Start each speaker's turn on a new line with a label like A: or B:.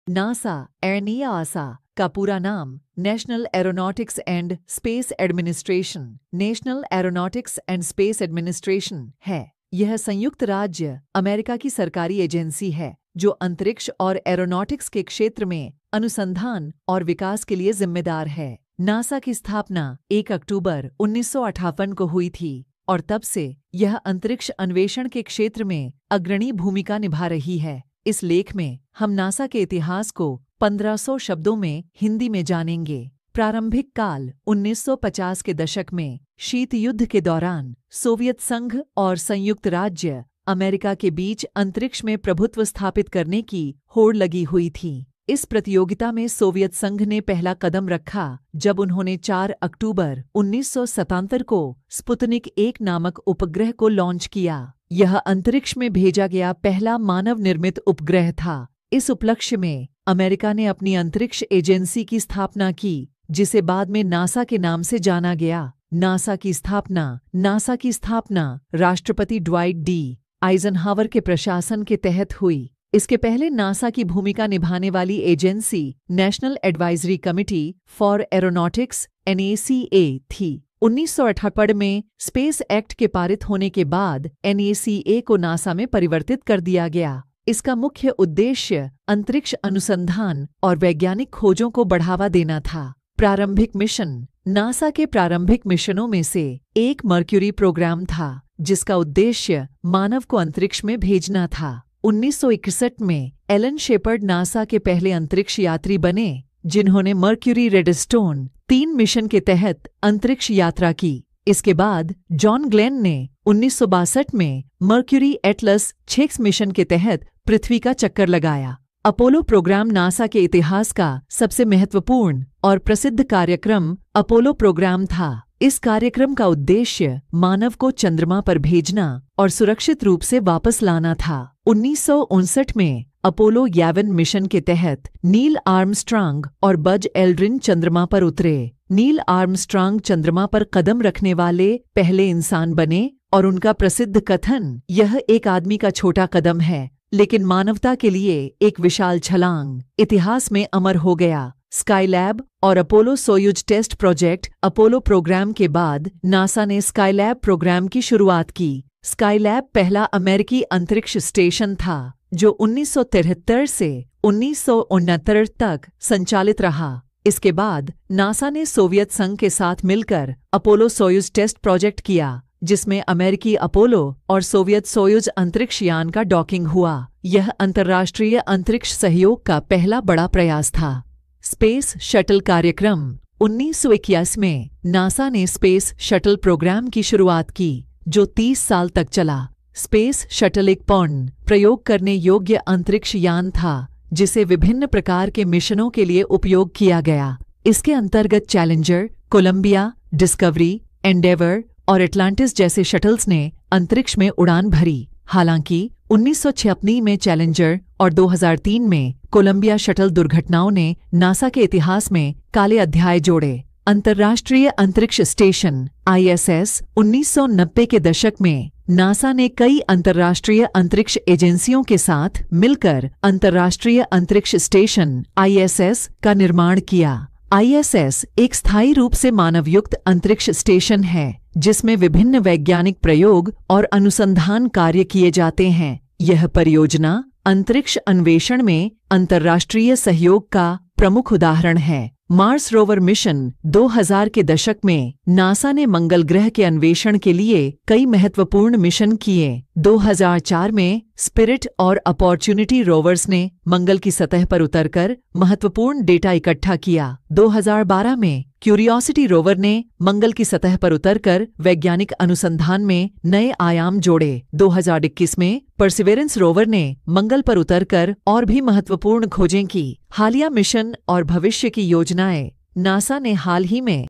A: NASA एनियासा का पूरा नाम national aeronautics and space administration है। यह संयुक्त राज्य अमेरिका की सरकारी एजेंसी है जो अंतरिक्ष और एरोनॉटिक्स के क्षेत्र में अनुसंधान और विकास के लिए जिम्मेदार है। नासा की स्थापना 1 अक्टूबर 1958 को हुई थी और तब से यह अंतरिक्ष अन्वेषण के क्षेत्र में अग्रणी भूमिका निभा रही है। इस लेख में हम नासा के इतिहास को 1500 शब्दों में हिंदी में जानेंगे। प्रारंभिक काल 1950 के दशक में शीत युद्ध के दौरान सोवियत संघ और संयुक्त राज्य अमेरिका के बीच अंतरिक्ष में प्रभुत्व स्थापित करने की होड़ लगी हुई थी। इस प्रतियोगिता में सोवियत संघ ने पहला कदम रखा जब उन्होंने 4 अक्टूबर 1977 को स्पुतनिक 1 नामक उपग्रह को लॉन्च किया। यह अंतरिक्ष में भेजा गया पहला मानव निर्मित उपग्रह था। इस उपलक्ष्य में अमेरिका ने अपनी अंतरिक्ष एजेंसी की स्थापना की, जिसे बाद में नासा के नाम से जाना गया। नासा की स्थापना राष्ट्रपति ड्वाइट डी आइजनहावर के प्रशासन के तहत हुई। इसके पहले नासा की भूमिका निभाने वाली agency national advisory committee for aeronautics (NACA) थी। 1958 में स्पेस एक्ट के पारित होने के बाद NACA को नासा में परिवर्तित कर दिया गया। इसका मुख्य उद्देश्य अंतरिक्ष अनुसंधान और वैज्ञानिक खोजों को बढ़ावा देना था। प्रारंभिक मिशन नासा के प्रारंभिक मिशनों में से एक मर्क्यूरी प्रोग्राम था, जिसका उद्देश्य मानव को अंतरिक्ष में भेजना था। 1961 में एलन शेपर्ड नासा के पहले अंतरिक्ष यात्री बने, जिन्होंने मर्क्यूरी रेडस्टोन 3 मिशन के तहत अंतरिक्ष यात्रा की। इसके बाद जॉन ग्लेन ने 1962 में मर्क्यूरी एटलस 6 मिशन के तहत पृथ्वी का चक्कर लगाया। अपोलो प्रोग्राम नासा के इतिहास का सबसे महत्वपूर्ण और प्रसिद्ध कार्यक्रम अपोलो प्रोग्राम था। इस कार्यक्रम का उद्देश्य मानव को चंद्रमा पर भेजना और सुरक्षित रूप से वापस लाना था। 1959 में अपोलो 11 मिशन के तहत नील आर्मस्ट्रांग और बज एल्ड्रिन चंद्रमा पर उतरे। नील आर्मस्ट्रांग चंद्रमा पर कदम रखने वाले पहले इंसान बने और उनका प्रसिद्ध कथन, यह एक आदमी का छोटा कदम है लेकिन मानवता के लिए एक विशाल छलांग, इतिहास में अमर हो गया। स्काईलैब और Apollo Soyuz test project Apollo program के बाद नासा ने स्काईलैब प्रोग्राम की शुरुआत की। स्काईलैब पहला अमेरिकी अंतरिक्ष स्टेशन था जो 1973 से 1969 तक संचालित रहा। इसके बाद नासा ने सोवियत संघ के साथ मिलकर अपोलो सोयुज टेस्ट प्रोजेक्ट किया, जिसमें अमेरिकी अपोलो और सोवियत सोयुज अंतरिक्ष यान का डॉकिंग हुआ। यह अंतर्राष्ट्रीय अंतरिक्ष सहयोग का पहला बड़ा प्रयास था। स्पेस शटल कार्यक्रम 1981 में नासा ने स्पेस शटल प्रोग्राम की शुरुआत की, जो 30 साल तक चला। स्पेस शटल एक पूर्ण प्रयोग करने योग्य अंतरिक्ष यान था, जिसे विभिन्न प्रकार के मिशनों के लिए उपयोग किया गया। इसके अंतर्गत चैलेंजर, कोलंबिया, डिस्कवरी, एंडेवर और एटलांटिस जैसे शटल्स ने अंतरिक्ष में उड़ान भरी। हालांकि 1956 में चैलेंजर और 2003 में कोलंबिया शटल दुर्घटनाओं ने नासा के इतिहास में काले अध्याय जोड़े। अंतर्राष्ट्रीय अंतरिक्ष स्टेशन ISS 1990 के दशक में नासा ने कई अंतर्राष्ट्रीय अंतरिक्ष एजेंसियों के साथ मिलकर अंतर्राष्ट्रीय अंतरिक्ष स्टेशन ISS का निर्माण किया। ISS एक स्थायी रूप से मानवयुक्त अंतरिक्ष स्टेशन है, जिसमें विभिन्न वैज्ञानिक प्रयोग और अनुसंधान कार्य किए जाते हैं। यह परियोजना अंतरिक्ष अन्वेषण में अंतर्राष्ट्रीय सहयोग का प्रमुख उदाहरण है। मार्स रोवर मिशन 2000 के दशक में नासा ने मंगल ग्रह के अन्वेषण के लिए कई महत्वपूर्ण मिशन किए। 2004 में स्पिरिट और अपॉर्चुनिटी रोवर्स ने मंगल की सतह पर उतरकर महत्वपूर्ण डेटा इकट्ठा किया। 2012 में क्यूरियोसिटी रोवर ने मंगल की सतह पर उतरकर वैज्ञानिक अनुसंधान में नए आयाम जोड़े। 2021 में परसिवेरेंस रोवर ने मंगल पर उतरकर और भी महत्वपूर्ण खोजें की। हालिया मिशन और भविष्य की योजनाएं नासा ने हाल ही में